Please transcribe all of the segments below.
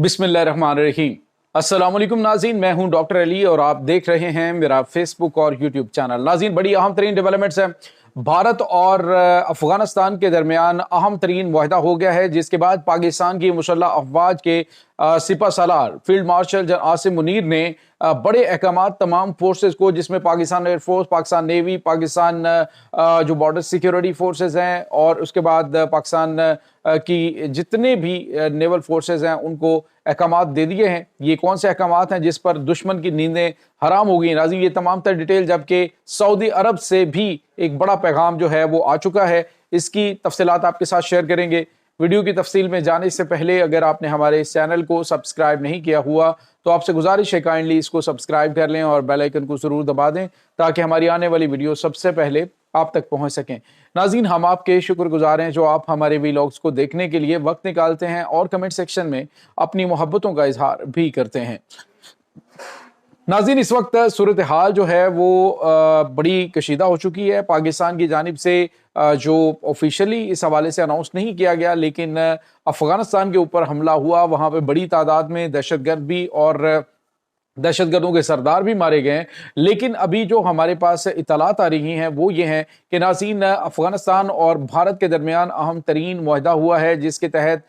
बिस्मिल्लाहिर्रहमानिर्रहीम। अस्सलाम वालेकुम नाज़रीन, मैं हूं डॉक्टर अली और आप देख रहे हैं मेरा फेसबुक और यूट्यूब चैनल। नाज़रीन, बड़ी अहम तरीन डेवलपमेंट्स हैं। भारत और अफगानिस्तान के दरमियान अहम तरीन मुआहदा हो गया है, जिसके बाद पाकिस्तान की मुसल्लह अफवाज के सिपा सालार field marshal general Asim Munir ने बड़े अहकाम तमाम फोर्सेस को, जिसमें पाकिस्तान एयरफोर्स, पाकिस्तान नेवी, पाकिस्तान जो बॉर्डर सिक्योरिटी फोर्सेस हैं और उसके बाद पाकिस्तान की जितने भी नेवल फोर्सेस हैं, उनको अहकाम दे दिए हैं। ये कौन से अहकाम हैं जिस पर दुश्मन की नींदें हराम हो गई नाज़रीन, ये तमाम तर डिटेल जबकि सऊदी अरब से भी एक बड़ा पैगाम जो है वो आ चुका है। इसकी तफसीलात आपके साथ शेयर करेंगे। वीडियो की तफसील में जाने से पहले अगर आपने हमारे इस चैनल को सब्सक्राइब नहीं किया हुआ तो आपसे गुजारिश है काइंडली इसको सब्सक्राइब कर लें और बेल आइकन को ज़रूर दबा दें ताकि हमारी आने वाली वीडियो सबसे पहले आप तक पहुंच सकें। नाज़रीन, हम आपके शुक्रगुजार हैं जो आप हमारे वीलॉग्स को देखने के लिए वक्त निकालते हैं और कमेंट सेक्शन में अपनी मोहब्बतों का इजहार भी करते हैं। नाज़रीन, इस वक्त सूरत हाल जो है वो बड़ी कशीदा हो चुकी है। पाकिस्तान की जानिब से जो ऑफिशियली इस हवाले से अनाउंस नहीं किया गया, लेकिन अफगानिस्तान के ऊपर हमला हुआ, वहाँ पे बड़ी तादाद में दहशतगर्द भी और दहशतगर्दों के सरदार भी मारे गए हैं। लेकिन अभी जो हमारे पास इतलात आ रही हैं वो ये हैं कि नाज़रीन, अफगानिस्तान और भारत के दरमियान अहम तरीन मुआहदा हुआ है, जिसके तहत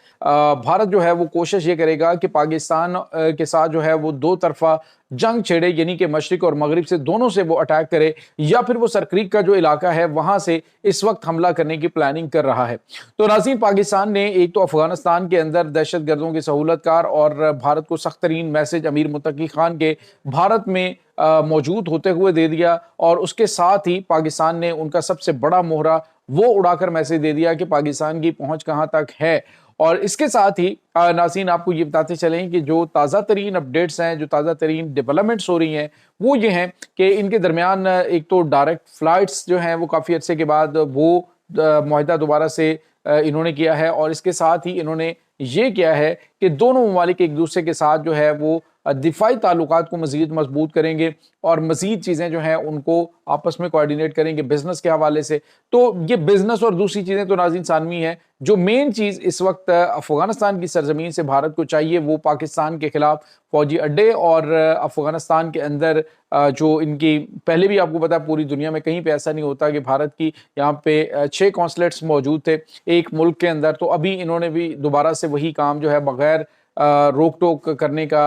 भारत जो है वो कोशिश ये करेगा कि पाकिस्तान के साथ जो है वो दो तरफा जंग छेड़े, यानी कि मशरिक और मगरिब से दोनों से वो अटैक करे, या फिर वो सरक्रीक का जो इलाका है वहां से इस वक्त हमला करने की प्लानिंग कर रहा है। तो नाज़रीन, पाकिस्तान ने एक तो अफगानिस्तान के अंदर दहशत गर्दों के सहूलतकार और भारत को सख्त तरीन मैसेज अमीर मुत्तकी खान के भारत में मौजूद होते हुए दे दिया, और उसके साथ ही पाकिस्तान ने उनका सबसे बड़ा मोहरा वो उड़ाकर मैसेज दे दिया कि पाकिस्तान की पहुंच कहां तक है। और इसके साथ ही नाज़रीन, आपको ये बताते चलें कि जो ताज़ा तरीन अपडेट्स हैं, जो ताज़ा तरीन डेवलपमेंट्स हो रही हैं वो ये हैं कि इनके दरमियान एक तो डायरेक्ट फ्लाइट्स जो हैं वो काफ़ी अर्से के बाद वो मुआहदा दोबारा से इन्होंने किया है, और इसके साथ ही इन्होंने ये किया है कि दोनों ममालिक एक दूसरे के साथ जो है वो दिफाई ताल्लुकात को मज़ीद मजबूत करेंगे और मज़ीद चीज़ें जो हैं उनको आपस में कोऑर्डिनेट करेंगे बिजनेस के हवाले से। तो ये बिजनेस और दूसरी चीज़ें तो नाज़रीन सानवी है। जो मेन चीज़ इस वक्त अफगानिस्तान की सरजमीन से भारत को चाहिए वो पाकिस्तान के खिलाफ फौजी अड्डे, और अफगानिस्तान के अंदर जो इनकी पहले भी आपको पता है पूरी दुनिया में कहीं पे ऐसा नहीं होता कि भारत की यहाँ पे 6 कॉन्सुलेट्स मौजूद थे एक मुल्क के अंदर। तो अभी इन्होंने भी दोबारा से वही काम जो है बगैर रोक टोक करने का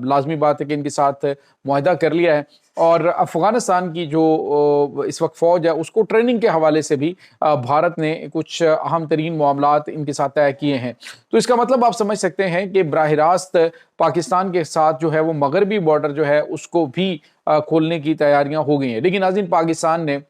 लाजमी बात है कि इनके साथ मुआहदा कर लिया है। और अफगानिस्तान की जो इस वक्त फ़ौज है उसको ट्रेनिंग के हवाले से भी भारत ने कुछ अहम तरीन मामलात इनके साथ तय किए हैं। तो इसका मतलब आप समझ सकते हैं कि बराह रास्त पाकिस्तान के साथ जो है वो मगरबी बॉर्डर जो है उसको भी खोलने की तैयारियां हो गई हैं। लेकिन नाज़रीन, पाकिस्तान ने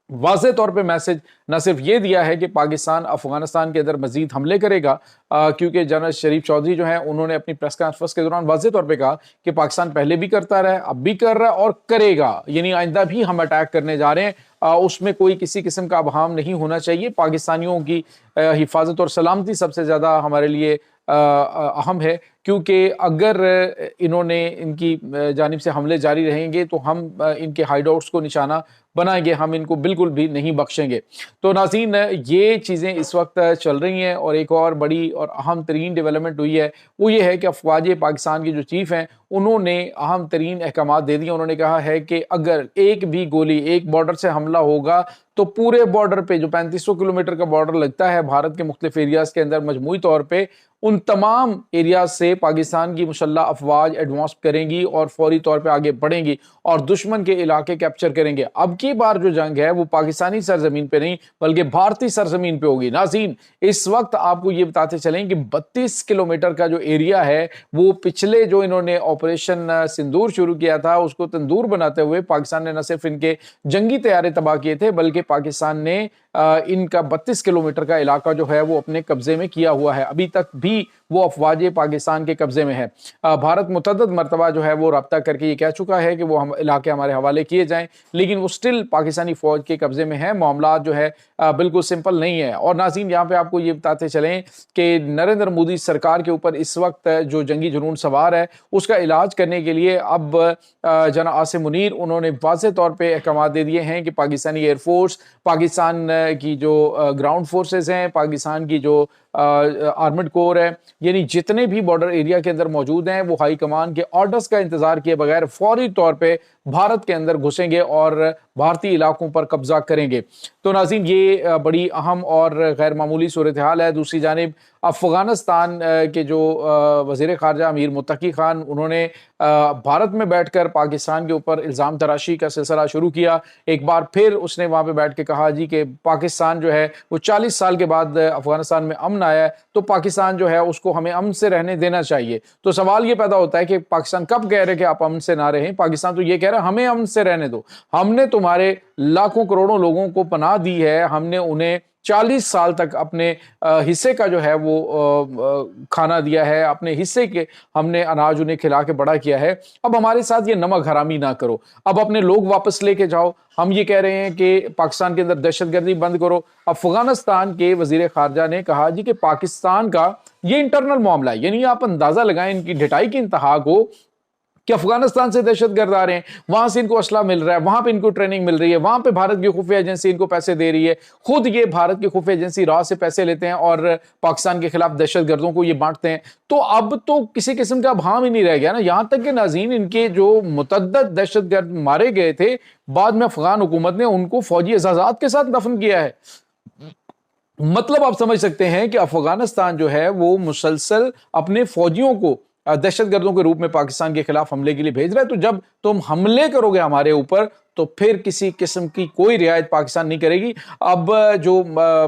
वाज़ेह तौर पे मैसेज न सिर्फ ये दिया है कि पाकिस्तान अफगानिस्तान के अंदर मजीद हमले करेगा, क्योंकि जनरल शरीफ चौधरी जो हैं उन्होंने अपनी प्रेस कॉन्फ्रेंस के दौरान वाज़ेह तौर पे कहा कि पाकिस्तान पहले भी करता रहा है, अब भी कर रहा है और करेगा, यानी आइंदा भी हम अटैक करने जा रहे हैं। उसमें कोई किसी किस्म का अबहाम नहीं होना चाहिए। पाकिस्तानियों की हिफाजत और सलामती सबसे ज़्यादा हमारे लिए अहम है, क्योंकि अगर इन्होंने इनकी जानिब से हमले जारी रहेंगे तो हम इनके हाइडआउट्स को निशाना बनाएंगे, हम इनको बिल्कुल भी नहीं बख्शेंगे। तो नाज़रीन, ये चीज़ें इस वक्त चल रही हैं। और एक और बड़ी और अहम तरीन डेवलपमेंट हुई है वो ये है कि अफवाज पाकिस्तान के जो चीफ़ हैं उन्होंने अहम तरीन अहकाम दे दिए। उन्होंने कहा है कि अगर एक भी गोली एक बॉर्डर से हमला होगा तो पूरे बॉर्डर पे जो 3500 किलोमीटर का बॉर्डर लगता है भारत के मुख्तलिफ एरियाज़ के अंदर, मजमूई तौर पे उन तमाम एरियाज से पाकिस्तान की मुसल्लह अफवाज एडवांस करेंगी और फौरी तौर पे आगे बढ़ेंगी और दुश्मन के इलाके कैप्चर करेंगे। अब की बार जो जंग है वो पाकिस्तानी सरजमीन पे नहीं बल्कि भारतीय सरजमीन पे होगी। नाज़रीन, इस वक्त आपको ये बताते चलें कि 32 किलोमीटर का जो एरिया है वो पिछले जो इन्होंने ऑपरेशन सिंदूर शुरू किया था उसको तंदूर बनाते हुए पाकिस्तान ने न सिर्फ इनके जंगी तैयारे तबाह किए थे बल्कि पाकिस्तान ने इनका 32 किलोमीटर का इलाका जो है वो अपने कब्जे में किया हुआ है। अभी तक भी वो अफवाज पाकिस्तान के कब्जे में है। भारत मुतअद्दिद मरतबा जो है वो रब्ता करके ये कह चुका है कि वो हम इलाके हमारे हवाले किए जाएं, लेकिन वो स्टिल पाकिस्तानी फौज के कब्जे में है। मामला जो है बिल्कुल सिंपल नहीं है। और नाज़रीन, यहाँ पे आपको ये बताते चलें कि नरेंद्र मोदी सरकार के ऊपर इस वक्त जो जंगी जुनून सवार है उसका इलाज करने के लिए अब जनरल आसिम मुनीर उन्होंने वाज़ेह तौर पर अहकाम दे दिए हैं कि पाकिस्तानी एयरफोर्स, पाकिस्तान की जो ग्राउंड फोर्सेस हैं, पाकिस्तान की जो आर्मड कोर है, यानी जितने भी बॉर्डर एरिया के अंदर मौजूद हैं वो हाई कमान के ऑर्डर्स का इंतजार किए बगैर फौरी तौर पे भारत के अंदर घुसेंगे और भारतीय इलाकों पर कब्जा करेंगे। तो नाज़रीन, ये बड़ी अहम और गैर मामूली सूरत हाल है। दूसरी जानिब अफगानिस्तान के जो वज़ीर ख़ारजा अमीर मुत्तकी खान, उन्होंने भारत में बैठकर पाकिस्तान के ऊपर इल्ज़ाम तराशी का सिलसिला शुरू किया। एक बार फिर उसने वहाँ पे बैठ के कहा जी कि पाकिस्तान जो है वो 40 साल के बाद अफगानिस्तान में अमन आया है, तो पाकिस्तान जो है उसको हमें अमन से रहने देना चाहिए। तो सवाल ये पैदा होता है कि पाकिस्तान कब कह रहे कि आप अमन से ना रहें? पाकिस्तान तो ये कह रहा है हमें अमन से रहने दो, हमने तुम्हारे लाखों करोड़ों लोगों को पनाह दी है, हमने उन्हें 40 साल तक अपने हिस्से का जो है वो खाना दिया है, अपने हिस्से के हमने अनाज उन्हें खिला के बड़ा किया है, अब हमारे साथ ये नमक हरामी ना करो, अब अपने लोग वापस लेके जाओ। हम ये कह रहे हैं कि पाकिस्तान के अंदर दहशतगर्दी बंद करो। अफगानिस्तान के वजीर खारजा ने कहा जी कि पाकिस्तान का ये इंटरनल मामला है, यानी आप अंदाजा लगाएं इनकी ढिठाई की इंतहा को कि अफगानिस्तान से दहशतगर्द आ रहे हैं, वहां से इनको असला मिल रहा है, वहां पे इनको ट्रेनिंग मिल रही है, वहां पे भारत की खुफिया एजेंसी इनको पैसे दे रही है, खुद ये भारत की खुफिया एजेंसी राह से पैसे लेते हैं और पाकिस्तान के खिलाफ दहशतगर्दों को ये बांटते हैं। तो अब तो किसी किस्म का भाम ही नहीं रह गया ना। यहां तक कि नाज़रीन, इनके जो मुतअद्दिद दहशतगर्द मारे गए थे, बाद में अफगान हुकूमत ने उनको फौजी एजाजात के साथ दफन किया है। मतलब आप समझ सकते हैं कि अफगानिस्तान जो है वो मुसलसल अपने फौजियों को दहशतगर्दों के रूप में पाकिस्तान के खिलाफ हमले के लिए भेज रहा है। तो जब तुम हमले करोगे हमारे ऊपर तो फिर किसी किस्म की कोई रियायत पाकिस्तान नहीं करेगी। अब जो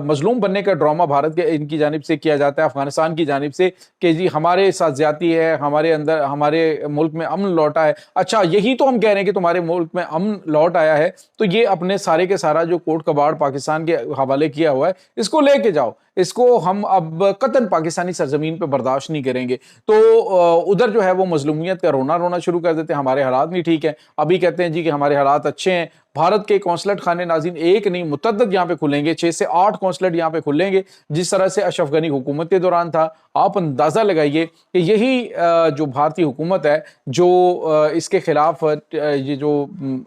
मजलूम बनने का ड्रामा भारत के इनकी जानिब से किया जाता है, अफगानिस्तान की जानिब से, कि जी हमारे साथ ज्यादती है, हमारे अंदर हमारे मुल्क में अमन लौटा है। अच्छा, यही तो हम कह रहे हैं कि तुम्हारे मुल्क में अमन लौट आया है, तो ये अपने सारे के सारा जो कोट कबाड़ पाकिस्तान के हवाले किया हुआ है इसको लेके जाओ, इसको हम अब कतन पाकिस्तानी सरजमीन पर बर्दाश्त नहीं करेंगे। तो उधर जो है वो मजलूमियत का रोना शुरू कर देते हैं, हमारे हालात नहीं ठीक है। अभी कहते हैं जी कि हमारे हालात अच्छे हैं। भारत के कौंसलेट खाने नाज़रीन एक नहीं मुतअद्दिद यहाँ पे खुलेंगे, 6 से 8 कौंसलेट यहाँ पे खुलेंगे, जिस तरह से अशरफ गनी हुकूमत के दौरान था। आप अंदाजा लगाइए कि यही जो भारतीय हुकूमत है जो इसके खिलाफ ये जो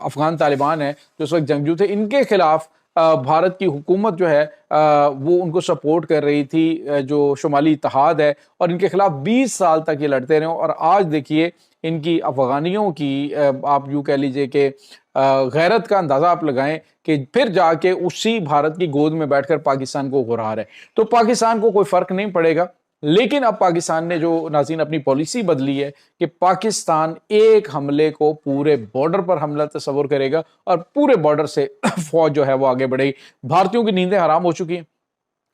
अफगान तालिबान है जो इस वक्त जंगजू थे, इनके खिलाफ भारत की हुकूमत जो है वो उनको सपोर्ट कर रही थी, जो शुमाली इत्तेहाद है, और इनके खिलाफ 20 साल तक ये लड़ते रहे। और आज देखिए इनकी अफगानियों की आप यूँ कह लीजिए कि गैरत का अंदाजा आप लगाएं कि फिर जाके उसी भारत की गोद में बैठकर पाकिस्तान को हुरा रहा है। तो पाकिस्तान को कोई फर्क नहीं पड़ेगा। लेकिन अब पाकिस्तान ने जो नाज़रीन अपनी पॉलिसी बदली है कि पाकिस्तान एक हमले को पूरे बॉर्डर पर हमला तस्वर करेगा और पूरे बॉर्डर से फौज जो है वो आगे बढ़ेगी। भारतीयों की नींदें हराम हो चुकी हैं।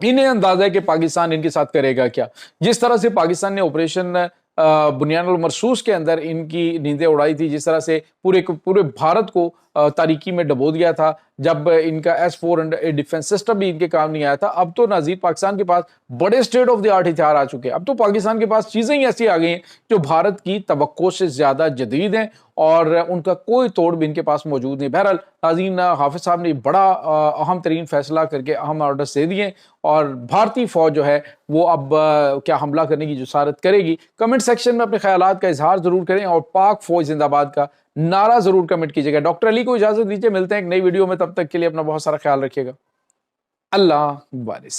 इन्हें अंदाजा है कि पाकिस्तान इनके साथ करेगा क्या। जिस तरह से पाकिस्तान ने ऑपरेशन बुनियानुल मरसूस के अंदर इनकी नींदें उड़ाई थी, जिस तरह से पूरे भारत को तारीकी में डबो दिया था, जब इनका S-400 डिफेंस सिस्टम भी इनके काम नहीं आया था। अब तो नाज़रीन पाकिस्तान के पास बड़े स्टेट ऑफ द आर्ट हथियार आ चुके हैं। अब तो पाकिस्तान के पास चीजें ही ऐसी आ गई हैं जो भारत की तवक्को से ज्यादा जदीद हैं और उनका कोई तोड़ भी इनके पास मौजूद नहीं। बहरहाल नाज़रीन, हाफिज साहब ने बड़ा अहम तरीन फैसला करके अहम ऑर्डर्स दे दिए और भारतीय फौज जो है वो अब क्या हमला करने की जुसारत करेगी। कमेंट सेक्शन में अपने ख्यालात का इजहार जरूर करें और पाक फौज जिंदाबाद का नारा जरूर कमेंट कीजिएगा। डॉक्टर अली को इजाजत दीजिए, मिलते हैं एक नई वीडियो में, तब तक के लिए अपना बहुत सारा ख्याल रखिएगा। अल्लाह वारिस।